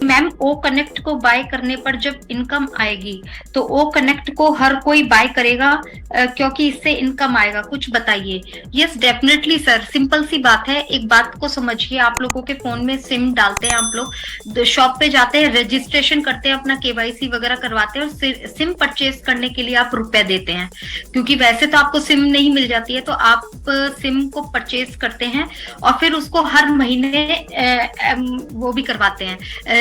Ma'am, ओ connect को bye करने पर जब इनकम आएगी तो ओ कनेक्ट को हर कोई बाय करेगा क्योंकि इससे इनकम आएगा, कुछ बताइए। यस डेफिनेटली सर, सिंपल सी बात है। एक बात को समझिए, आप लोगों के फोन में सिम डालते हैं, आप लोग शॉप पे जाते हैं, रजिस्ट्रेशन करते हैं, अपना केवाईसी वगैरह करवाते हैं और सिम परचेज करने के लिए आप रुपए देते हैं, क्योंकि वैसे तो आपको सिम नहीं मिल जाती है, तो आप सिम को परचेज करते हैं और फिर उसको हर महीने वो भी करवाते हैं,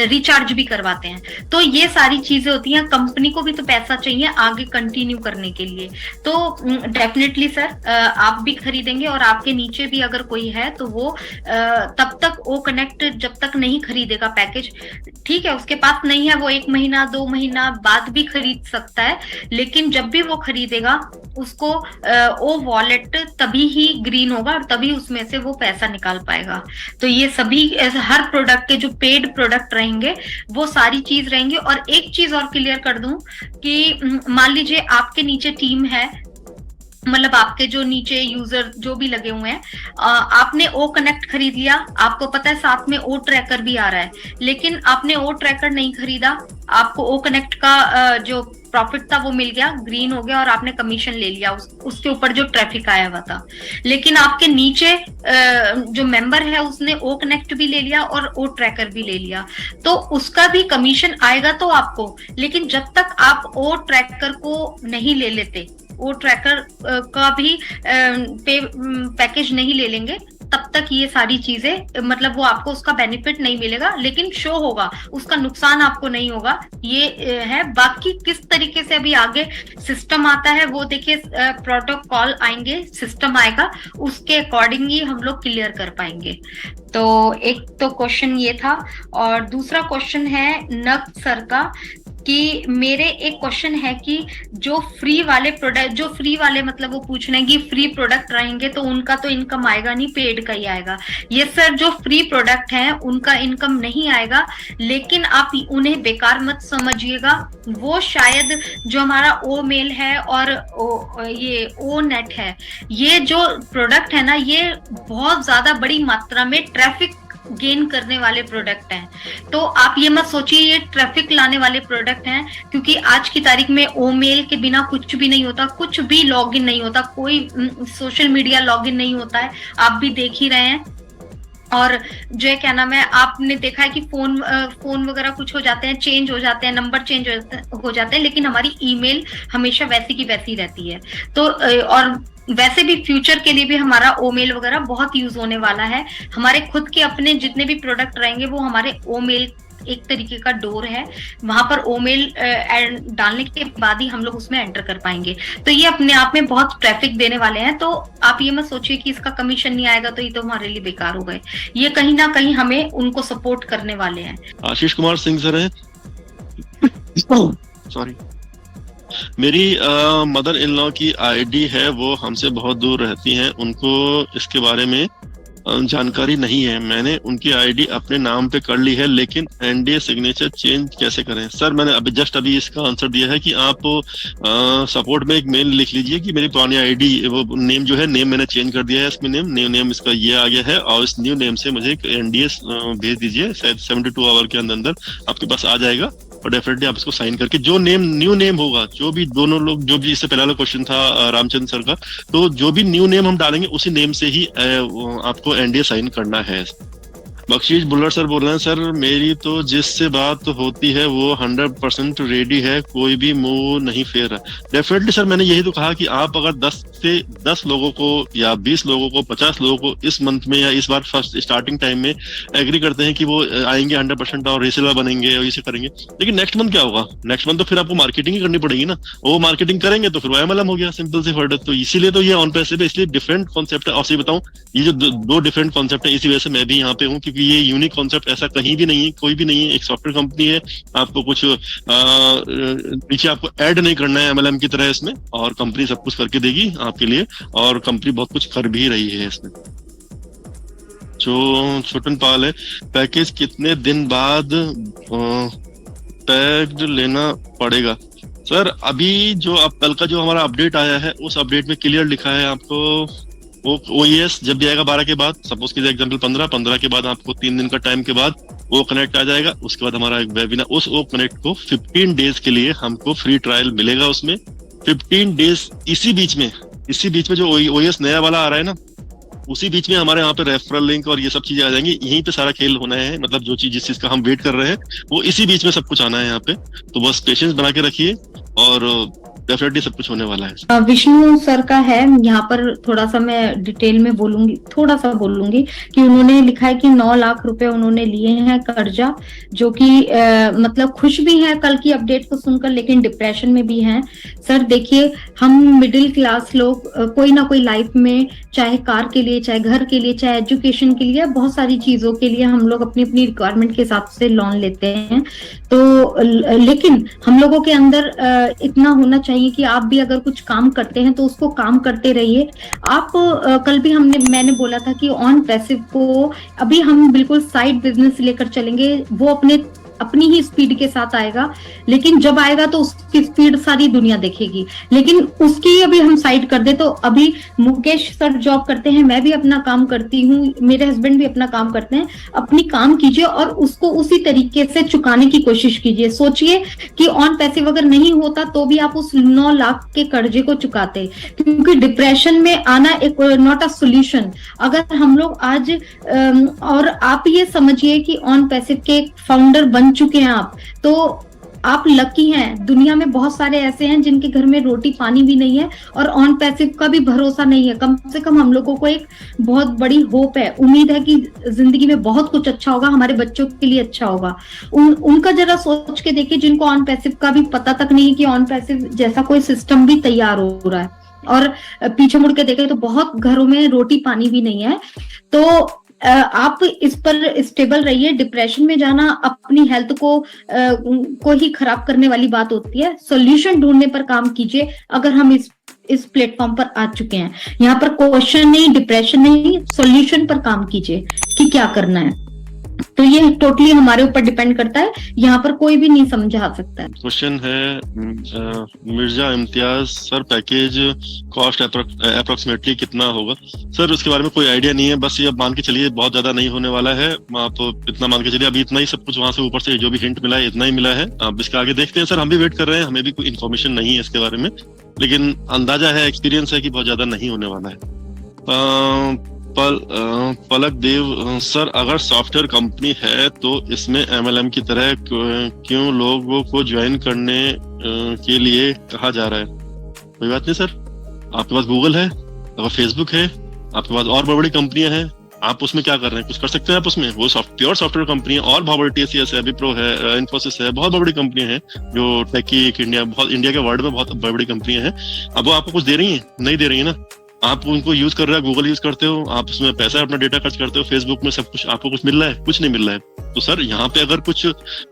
रिचार्ज भी करवाते हैं। तो ये सारी चीजें होती हैं। कंपनी को भी तो पैसा चाहिए आगे कंटिन्यू करने के लिए। तो डेफिनेटली सर आप भी खरीदेंगे और आपके नीचे भी अगर कोई है तो वो तब तक ओ कनेक्ट जब तक नहीं खरीदेगा पैकेज, ठीक है, उसके पास नहीं है, वो 1 महीना 2 महीना बाद भी खरीद सकता है, लेकिन जब भी वो खरीदेगा उसको ओ वॉलेट तभी ही ग्रीन होगा और तभी उसमें से वो पैसा निकाल पाएगा। तो ये सभी हर प्रोडक्ट के जो पेड प्रोडक्ट रहेंगे वो सारी चीज रहेंगे। और एक चीज और क्लियर कर दूं कि मान लीजिए आपके नीचे टीम है, मतलब आपके जो नीचे यूजर जो भी लगे हुए हैं, आपने ओ कनेक्ट खरीद लिया, आपको पता है साथ में ओ ट्रैकर भी आ रहा है, लेकिन आपने ओ ट्रैकर नहीं खरीदा, आपको ओ कनेक्ट का जो प्रॉफिट था वो मिल गया, ग्रीन हो गया और आपने कमीशन ले लिया उसके ऊपर जो ट्रैफिक आया हुआ था। लेकिन आपके नीचे जो मेंबर है उसने ओ कनेक्ट भी ले लिया और ओ ट्रैकर भी ले लिया, तो उसका भी कमीशन आएगा तो आपको। लेकिन जब तक आप ओ ट्रैकर को नहीं ले लेते, वो ट्रैकर का भी पैकेज नहीं ले लेंगे, तब तक ये सारी चीजें, मतलब वो आपको उसका बेनिफिट नहीं मिलेगा, लेकिन शो होगा, उसका नुकसान आपको नहीं होगा। ये है। बाकी किस तरीके से अभी आगे सिस्टम आता है वो देखिए, प्रोटोकॉल आएंगे, सिस्टम आएगा, उसके अकॉर्डिंग ही हम लोग क्लियर कर पाएंगे। तो एक तो क्वेश्चन ये था, और दूसरा क्वेश्चन है नक सर का कि मेरे एक क्वेश्चन है कि जो फ्री वाले प्रोडक्ट, जो फ्री वाले मतलब वो पूछ रहे हैं कि फ्री प्रोडक्ट रहेंगे तो उनका तो इनकम आएगा नहीं, पेड का ही आएगा। ये सर जो फ्री प्रोडक्ट हैं उनका इनकम नहीं आएगा, लेकिन आप उन्हें बेकार मत समझिएगा। वो शायद जो हमारा ओ मेल है और ये ओ नेट है, ये जो प्रोडक्ट है ना, ये बहुत ज्यादा बड़ी मात्रा में ट्रैफिक गेन करने वाले प्रोडक्ट हैं। तो आप ये मत सोचिए ये ट्रैफिक लाने वाले प्रोडक्ट हैं, क्योंकि आज की तारीख में ओ मेल के बिना कुछ भी नहीं होता, कुछ भी लॉगिन नहीं होता, कोई सोशल मीडिया लॉगिन नहीं होता है, आप भी देख ही रहे हैं। और जो है क्या नाम है, आपने देखा है कि फोन वगैरह कुछ हो जाते हैं, चेंज हो जाते हैं, नंबर चेंज हो जाते हैं, लेकिन हमारी ईमेल हमेशा वैसी की वैसी रहती है। तो और वैसे भी फ्यूचर के लिए भी हमारा ओ मेल वगैरह बहुत यूज होने वाला है। हमारे खुद के अपने जितने भी प्रोडक्ट रहेंगे वो हमारे ओ मेल एक तरीके का डोर है, वहां पर ओ मेल डालने के बाद ही हम लोग उसमें एंटर कर पाएंगे। तो ये अपने आप में बहुत ट्रैफिक देने वाले हैं। तो आप ये मत सोचिए कि इसका कमीशन नहीं आएगा तो ये तो हमारे लिए बेकार हो गए, ये कहीं ना कहीं हमें उनको सपोर्ट करने वाले हैं। आशीष कुमार सिंह सर है, सॉरी, मेरी मदर इन लॉ की आईडी है, वो हमसे बहुत दूर रहती हैं, उनको इसके बारे में जानकारी नहीं है। मैंने उनकी आईडी अपने नाम पे कर ली है, लेकिन एनडीए सिग्नेचर चेंज कैसे करें? सर मैंने अभी इसका आंसर दिया है कि आप सपोर्ट में एक मेल लिख लीजिए कि मेरी पुरानी आईडी, वो नेम जो है, नेम मैंने चेंज कर दिया है, इसमें न्यू नेम इसका ये आ गया है, और इस न्यू नेम से मुझे एक एनडीए भेज दीजिए, शायद 72 आवर के अंदर आपके पास आ जाएगा, और डेफिनेटली आप इसको साइन करके जो न्यू नेम होगा, जो भी दोनों लोग, जो भी इससे पहले वाला क्वेश्चन था रामचंद्र सर का, तो जो भी न्यू नेम हम डालेंगे उसी नेम से ही आपको एनडीए साइन करना है। बख्शीश बुल्लर सर बोल रहे हैं, सर मेरी तो जिससे बात होती है वो 100% रेडी है, कोई भी मुंह नहीं फेर रहा। डेफिनेटली सर, मैंने यही तो कहा कि आप अगर 10 से 10 लोगों को या 20 लोगों को, 50 लोगों को इस मंथ में या इस बार फर्स्ट स्टार्टिंग टाइम में एग्री करते हैं कि वो आएंगे 100% और रीसेलर बनेंगे और इसे करेंगे, लेकिन नेक्स्ट मंथ क्या होगा? नेक्स्ट मंथ तो फिर आपको मार्केटिंग ही करनी पड़ेगी ना, वो मार्केटिंग करेंगे तो फिर वो एमएलएम हो गया, सिंपल सी वर्ड है। तो इसीलिए तो ये ऑन पैसिव है, इसलिए डिफरेंट कॉन्सेप्ट है। और सही बताऊं, ये जो दो डिफरेंट कॉन्सेप्ट है, इसी वजह से मैं भी यहाँ पे हूँ, क्योंकि ये यूनिक कॉन्सेप्ट ऐसा कहीं भी नहीं है, कोई भी नहीं है। एक सॉफ्टवेयर कंपनी है, आपको कुछ नीचे आपको ऐड नहीं करना है एमएलएम की तरह इसमें, और कंपनी सब कुछ करके देगी आपके लिए, और कंपनी बहुत कुछ कर भी रही है इसमें। जो छोटन पाल है, पैकेज कितने दिन बाद पैक्ड लेना पड़ेगा? सर अभी जो अब कल का जो हमारा अपडेट आया है उस अपडेट में क्लियर लिखा है आपको, वो ओएस जब भी आएगा 12 के बाद, सपोज कीजिए एग्जांपल 15 के बाद आपको 3 दिन का टाइम के बाद वो कनेक्ट आ जाएगा। उसके बाद हमारा एक वेबिनार, उस ओ कनेक्ट को 15 डेज के लिए हमको फ्री ट्रायल मिलेगा। उसमें 15 डेज, इसी बीच में जो ओएस नया वाला आ रहा है ना, उसी बीच में हमारे यहाँ पे रेफरल लिंक और ये सब चीजें आ जाएंगी। यहीं पे सारा खेल होना है, मतलब जो चीज जिस चीज का हम वेट कर रहे हैं वो इसी बीच में सब कुछ आना है यहाँ पे। तो बस पेशेंस बना के रखिए और डेफिनेटली सब कुछ होने वाला है। विष्णु सर का है, यहाँ पर थोड़ा सा मैं डिटेल में बोलूंगी कि उन्होंने लिखा है कि 9 लाख रुपए उन्होंने लिए हैं कर्जा, जो कि मतलब खुश भी हैं कल की अपडेट को सुनकर, लेकिन डिप्रेशन में भी हैं। सर देखिए, हम मिडिल क्लास लोग कोई ना कोई लाइफ में, चाहे कार के लिए, चाहे घर के लिए, चाहे एजुकेशन के लिए, बहुत सारी चीजों के लिए हम लोग अपनी अपनी रिक्वायरमेंट के हिसाब से लोन लेते हैं। तो लेकिन हम लोगों के अंदर इतना होना चाहिए कि आप भी अगर कुछ काम करते हैं तो उसको काम करते रहिए। आप कल भी मैंने बोला था कि ऑन पैसिव को अभी हम बिल्कुल साइड बिजनेस लेकर चलेंगे, वो अपनी ही स्पीड के साथ आएगा, लेकिन जब आएगा तो उसकी स्पीड सारी दुनिया देखेगी। लेकिन उसकी अभी हम साइड कर दे तो अभी मुकेश सर जॉब करते हैं, मैं भी अपना काम करती हूँ, मेरे हस्बैंड भी अपना काम करते हैं। अपनी काम कीजिए और उसको उसी तरीके से चुकाने की कोशिश कीजिए। सोचिए कि ऑन पैसिव अगर नहीं होता तो भी आप उस 9 लाख के कर्जे को चुकाते, क्योंकि डिप्रेशन में आना एक नॉट अ सोल्यूशन। अगर हम लोग आज और आप ये समझिए कि ऑन पैसिव के फाउंडर बन चुके हैं आप, तो आप लकी हैं। दुनिया में बहुत सारे ऐसे हैं जिनके घर में रोटी पानी भी नहीं है और ऑन पैसिव का भी भरोसा नहीं है। कम से कम हम लोगों को एक बहुत बड़ी होप है, उम्मीद है कि जिंदगी में बहुत कुछ अच्छा होगा, हमारे बच्चों के लिए अच्छा होगा। उनका जरा सोच के देखिए जिनको ऑन पैसिव का भी पता तक नहीं कि ऑन पैसिव जैसा कोई सिस्टम भी तैयार हो रहा है, और पीछे मुड़ के देखें तो बहुत घरों में रोटी पानी भी नहीं है। तो आप इस पर स्टेबल रहिए। डिप्रेशन में जाना अपनी हेल्थ को ही खराब करने वाली बात होती है। सॉल्यूशन ढूंढने पर काम कीजिए। अगर हम इस प्लेटफॉर्म पर आ चुके हैं, यहाँ पर क्वेश्चन नहीं, डिप्रेशन नहीं, सॉल्यूशन पर काम कीजिए कि क्या करना है। तो ये टोटली हमारे ऊपर डिपेंड करता है, यहाँ पर कोई भी नहीं समझा सकता है। क्वेश्चन है Mirza Imtiaz sir, package cost approximately कितना होगा? सर उसके बारे में कोई आइडिया नहीं है, बस ये मान के चलिए बहुत ज्यादा नहीं होने वाला है। आप इतना मान के चलिए, अभी इतना ही सब कुछ वहां से ऊपर से जो भी हिंट मिला है इतना ही मिला है। आप इसके आगे देखते हैं सर, हम भी वेट कर रहे हैं, हमें भी कोई इन्फॉर्मेशन नहीं है इसके बारे में, लेकिन अंदाजा है, एक्सपीरियंस है कि बहुत ज्यादा नहीं होने वाला है। पलक देव सर, अगर सॉफ्टवेयर कंपनी है तो इसमें एमएलएम की तरह क्यों लोगों को ज्वाइन करने के लिए कहा जा रहा है? कोई बात नहीं सर, आपके पास गूगल है, आपके पास फेसबुक है, आपके पास और बड़ी बड़ी कंपनियां हैं, आप उसमें क्या कर रहे हैं? कुछ कर सकते हैं आप उसमें। वो प्योर सॉफ्टवेयर कंपनी है, और बहुत बड़ी टीसीएस है, विप्रो है, इन्फोसिस है, बहुत बड़ी कंपनियां हैं जो टेकी इंडिया, बहुत इंडिया के वर्ल्ड में बहुत बड़ी बड़ी कंपनियां हैं। अब वो आपको कुछ दे रही है? नहीं दे रही है ना। आप उनको यूज कर रहे हो, गूगल यूज करते हो, आप उसमें पैसा अपना डेटा खर्च करते हो, फेसबुक में सब कुछ, आपको कुछ मिल रहा है? कुछ नहीं मिल रहा है। तो सर यहाँ पे अगर कुछ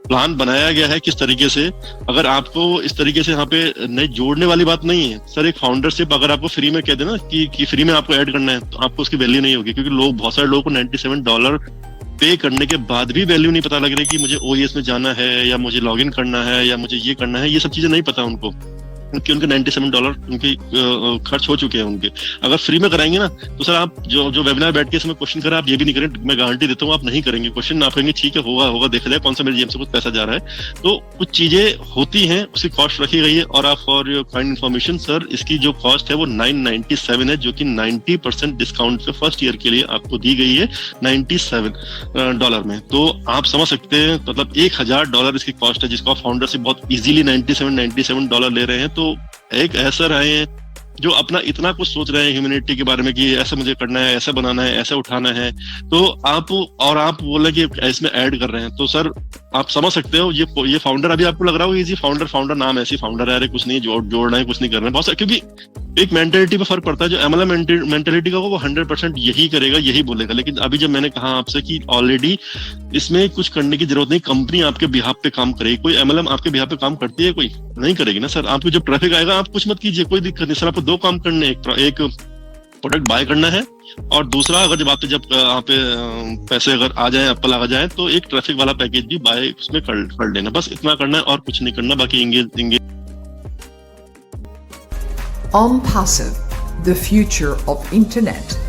प्लान बनाया गया है किस तरीके से, अगर आपको इस तरीके से यहाँ पे नहीं जोड़ने वाली बात नहीं है सर। एक फाउंडरशिप अगर आपको फ्री में कह देना कि फ्री में आपको ऐड करना है, तो आपको उसकी वैल्यू नहीं होगी, क्योंकि बहुत सारे लोगों को $97 पे करने के बाद भी वैल्यू नहीं पता लग रही कि मुझे ओएस में जाना है, या मुझे लॉग इन करना है, या मुझे ये करना है। ये सब चीजें नहीं पता उनको, क्योंकि उनके $97 उनकी खर्च हो चुके हैं उनके। अगर फ्री में कराएंगे ना, तो सर आप जो वेबिनार बैठ के इसमें क्वेश्चन करें, आप ये भी नहीं करें, मैं गारंटी देता हूँ आप नहीं करेंगे क्वेश्चन। आप कहेंगे ठीक है, होगा देखा जाए कौन सा मेरे जेब से कुछ पैसा जा रहा है। तो कुछ चीजें होती हैं, उसकी कॉस्ट रखी गई है। और आप for your kind information sir, इसकी जो कॉस्ट है वो $997 है, जो कि 90% डिस्काउंट पे फर्स्ट ईयर के लिए आपको दी गई है $97 में। तो आप समझ सकते हैं, मतलब $1000 इसकी कॉस्ट है, जिसको फाउंडर से बहुत इजीली $97 ले रहे हैं। तो एक ऐसा रहे हैं जो अपना इतना कुछ सोच रहे हैं ह्यूमैनिटी के बारे में कि ऐसा मुझे करना है, ऐसा बनाना है, ऐसा उठाना है, तो आप बोले कि इसमें ऐड कर रहे हैं। तो सर आप समझ सकते हो, ये फाउंडर अभी आपको लग रहा होगा इजी फाउंडर नाम ऐसी फाउंडर है, अरे कुछ नहीं जोड़ना है, कुछ नहीं करना है, बहुत सारे, क्योंकि एक मेंटेलिटी पे फर्क पड़ता है। जो एमएलएम मेंटेलिटी का वो 100% यही करेगा, यही बोलेगा। लेकिन अभी जब मैंने कहा आपसे कि ऑलरेडी इसमें कुछ करने की जरूरत नहीं, कंपनी आपके बिहाफ पे काम करेगी। कोई एमएलएम आपके बिहाफ पे काम करती है? कोई नहीं करेगी ना सर। आपको जब ट्रैफिक आएगा आप कुछ मत कीजिए, कोई दिक्कत नहीं सर। आपको 2 काम करने, एक प्रोडक्ट बाय करना है। और दूसरा, अगर जब जब यहाँ पे पैसे अगर आ जाए, एप्पल आ जाए, तो एक ट्रैफिक वाला पैकेज भी बाय उसमें कर लेना। बस इतना करना है और कुछ नहीं करना। बाकी engage OnPassive, the future of internet.